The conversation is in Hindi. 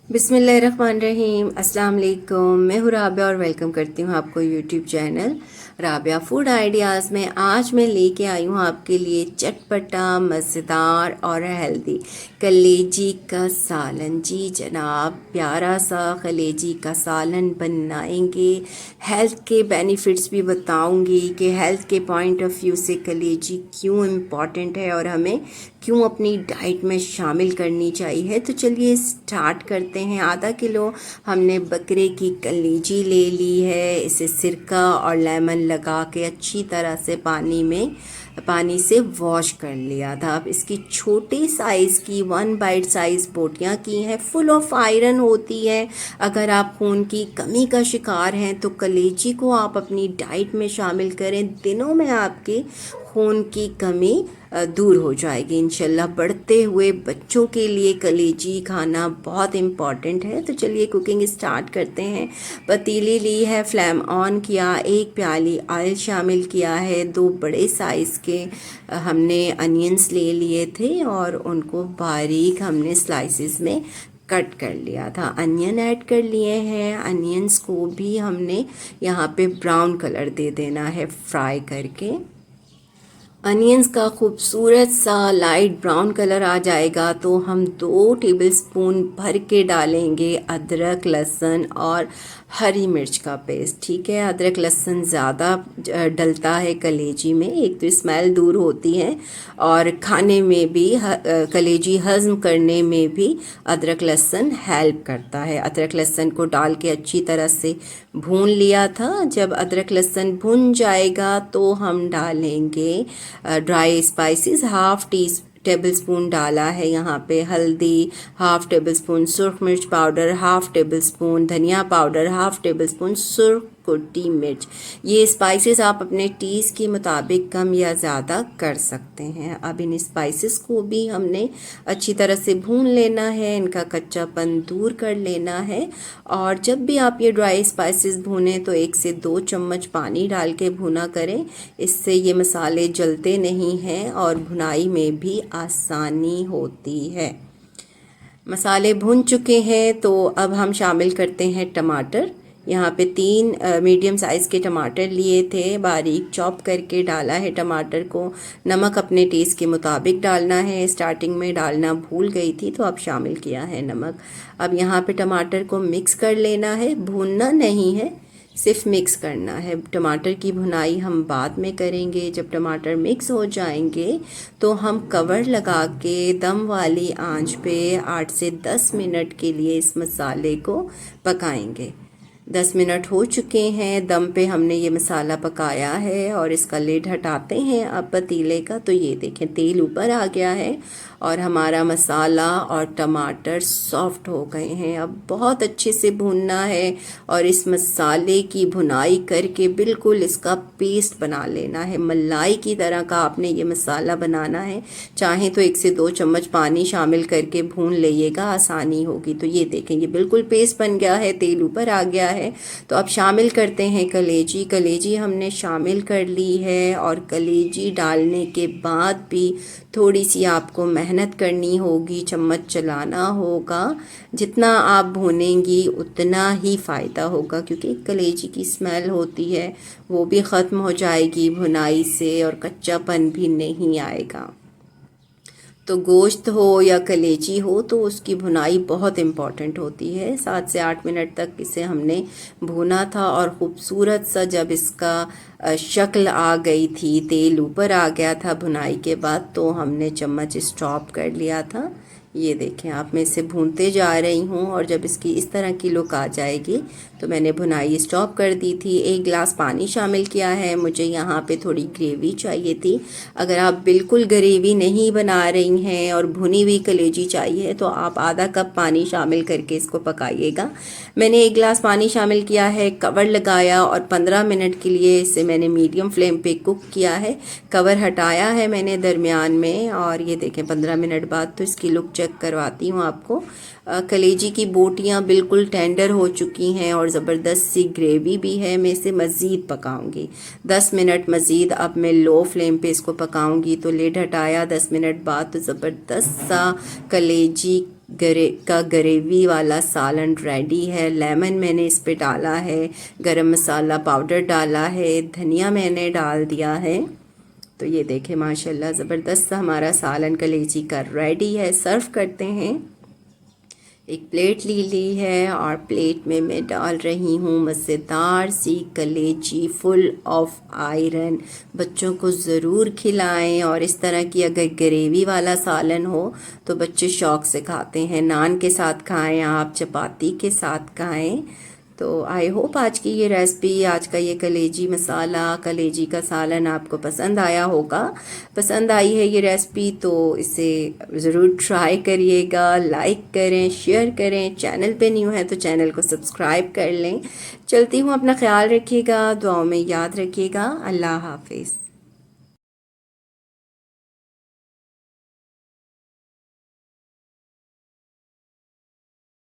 बिस्मिल्लाहिर्रहमानिर्रहीम। अस्सलाम वालेकुम। मैं हूँ राबिया और वेलकम करती हूँ आपको YouTube channel Rabia food ideas में। आज मैं लेके आई हूँ आपके लिए चटपटा, मज़ेदार और हेल्दी कलेजी का सालन। जी जनाब, प्यारा सा कलेजी का सालन बनाएंगे। हेल्थ के बेनिफिट्स भी बताऊंगी कि हेल्थ के पॉइंट ऑफ व्यू से कलेजी क्यों इम्पॉर्टेंट है और हमें क्यों अपनी डाइट में शामिल करनी चाहिए। तो चलिए स्टार्ट करते हैं। आधा किलो हमने बकरे की कलेजी ले ली है। इसे सिरका और लेमन लगा के अच्छी तरह से पानी से वॉश कर लिया था। अब इसकी छोटे साइज़ की 1 बाइट साइज़ बोटियाँ की हैं। फुल ऑफ आयरन होती है। अगर आप खून की कमी का शिकार हैं तो कलेजी को आप अपनी डाइट में शामिल करें। दिनों में आपके खून की कमी दूर हो जाएगी इंशाल्लाह। बढ़ते हुए बच्चों के लिए कलेजी खाना बहुत इम्पॉर्टेंट है। तो चलिए कुकिंग स्टार्ट करते हैं। पतीली ली है, फ्लेम ऑन किया, 1 प्याली ऑयल शामिल किया है। 2 बड़े साइज़ के हमने अनियंस ले लिए थे और उनको बारीक हमने स्लाइसिस में कट कर लिया था। अनियन ऐड कर लिए हैं। अनियंस को भी हमने यहाँ पे ब्राउन कलर दे देना है फ्राई करके। अनियंस का खूबसूरत सा लाइट ब्राउन कलर आ जाएगा तो हम 2 टेबलस्पून भर के डालेंगे अदरक, लहसुन और हरी मिर्च का पेस्ट। ठीक है, अदरक लहसुन ज़्यादा डलता है कलेजी में। एक तो स्मेल दूर होती है और खाने में भी कलेजी हज़म करने में भी अदरक लहसुन हेल्प करता है। अदरक लहसुन को डाल के अच्छी तरह से भून लिया था। जब अदरक लहसुन भुन जाएगा तो हम डालेंगे dry spices. Half table spoon डाला है यहाँ पे हल्दी, हाफ़ टेबल स्पून सुरख मिर्च पाउडर, हाफ़ टेबल स्पून धनिया पाउडर, हाफ़ टेबल स्पून सुरख कुटी मिर्च। ये स्पाइसेस आप अपने टेस्ट के मुताबिक कम या ज़्यादा कर सकते हैं। अब इन स्पाइसेस को भी हमने अच्छी तरह से भून लेना है, इनका कच्चापन दूर कर लेना है। और जब भी आप ये ड्राई स्पाइसेस भूनें तो 1 से 2 चम्मच पानी डाल के भुना करें। इससे ये मसाले जलते नहीं हैं और भुनाई में भी आसानी होती है। मसाले भुन चुके हैं तो अब हम शामिल करते हैं टमाटर। यहाँ पे 3 मीडियम साइज़ के टमाटर लिए थे, बारीक चॉप करके डाला है टमाटर को। नमक अपने टेस्ट के मुताबिक डालना है। स्टार्टिंग में डालना भूल गई थी तो अब शामिल किया है नमक। अब यहाँ पे टमाटर को मिक्स कर लेना है, भूनना नहीं है, सिर्फ मिक्स करना है। टमाटर की भुनाई हम बाद में करेंगे। जब टमाटर मिक्स हो जाएंगे तो हम कवर लगा के दम वाली आंच पे 8 से 10 मिनट के लिए इस मसाले को पकाएंगे। 10 मिनट हो चुके हैं, दम पे हमने ये मसाला पकाया है और इसका लिड हटाते हैं अब पतीले का। तो ये देखें तेल ऊपर आ गया है और हमारा मसाला और टमाटर सॉफ्ट हो गए हैं। अब बहुत अच्छे से भूनना है और इस मसाले की भुनाई करके बिल्कुल इसका पेस्ट बना लेना है। मलाई की तरह का आपने ये मसाला बनाना है। चाहें तो 1 से 2 चम्मच पानी शामिल करके भून लीजिएगा, आसानी होगी। तो ये देखें ये बिल्कुल पेस्ट बन गया है, तेल ऊपर आ गया है। तो अब शामिल करते हैं कलेजी। कलेजी हमने शामिल कर ली है और कलेजी डालने के बाद भी थोड़ी सी आपको मेहनत करनी होगी, चम्मच चलाना होगा। जितना आप भूनेंगी उतना ही फ़ायदा होगा क्योंकि कलेजी की स्मेल होती है वो भी ख़त्म हो जाएगी भुनाई से और कच्चापन भी नहीं आएगा। तो गोश्त हो या कलेजी हो तो उसकी भुनाई बहुत इम्पॉर्टेंट होती है। 7 से 8 मिनट तक इसे हमने भुना था और ख़ूबसूरत सा जब इसका शक्ल आ गई थी, तेल ऊपर आ गया था भुनाई के बाद, तो हमने चम्मच स्टॉप कर लिया था। ये देखें आप, मैं इसे भूनते जा रही हूँ और जब इसकी इस तरह की लुक आ जाएगी तो मैंने भुनाई स्टॉप कर दी थी। 1 गिलास पानी शामिल किया है। मुझे यहाँ पे थोड़ी ग्रेवी चाहिए थी। अगर आप बिल्कुल ग्रेवी नहीं बना रही हैं और भुनी हुई कलेजी चाहिए तो आप आधा कप पानी शामिल करके इसको पकाइएगा। मैंने 1 गिलास पानी शामिल किया है, कवर लगाया और 15 मिनट के लिए इसे मैंने मीडियम फ्लेम पे कुक किया है। कवर हटाया है मैंने दरमियान में और ये देखें 15 मिनट बाद तो इसकी लुक चेक करवाती हूँ आपको। कलेजी की बोटियाँ बिल्कुल टेंडर हो चुकी हैं और ज़बरदस्त सी ग्रेवी भी है। मैं इसे मज़ीद पकाऊंगी 10 मिनट मज़ीद। अब मैं लो फ्लेम पे इसको पकाऊंगी। तो लिड हटाया 10 मिनट बाद तो ज़बरदस्त सा कलेजी का ग्रेवी वाला सालन रेडी है। लेमन मैंने इस पे डाला है, गरम मसाला पाउडर डाला है, धनिया मैंने डाल दिया है। तो ये देखें माशाल्लाह ज़बरदस्त हमारा सालन कलेजी का रेडी है। सर्व करते हैं। एक प्लेट ली है और प्लेट में मैं डाल रही हूँ मज़ेदार सी कलेजी फुल ऑफ आयरन। बच्चों को ज़रूर खिलाएं और इस तरह की अगर ग्रेवी वाला सालन हो तो बच्चे शौक़ से खाते हैं। नान के साथ खाएं आप, चपाती के साथ खाएं। तो आई होप आज की ये रेसिपी, आज का ये कलेजी मसाला, कलेजी का सालन आपको पसंद आया होगा। पसंद आई है ये रेसिपी तो इसे ज़रूर ट्राई करिएगा। लाइक करें, शेयर करें। चैनल पे न्यू है तो चैनल को सब्सक्राइब कर लें। चलती हूँ, अपना ख्याल रखिएगा, दुआओं में याद रखिएगा। अल्लाह हाफिज़।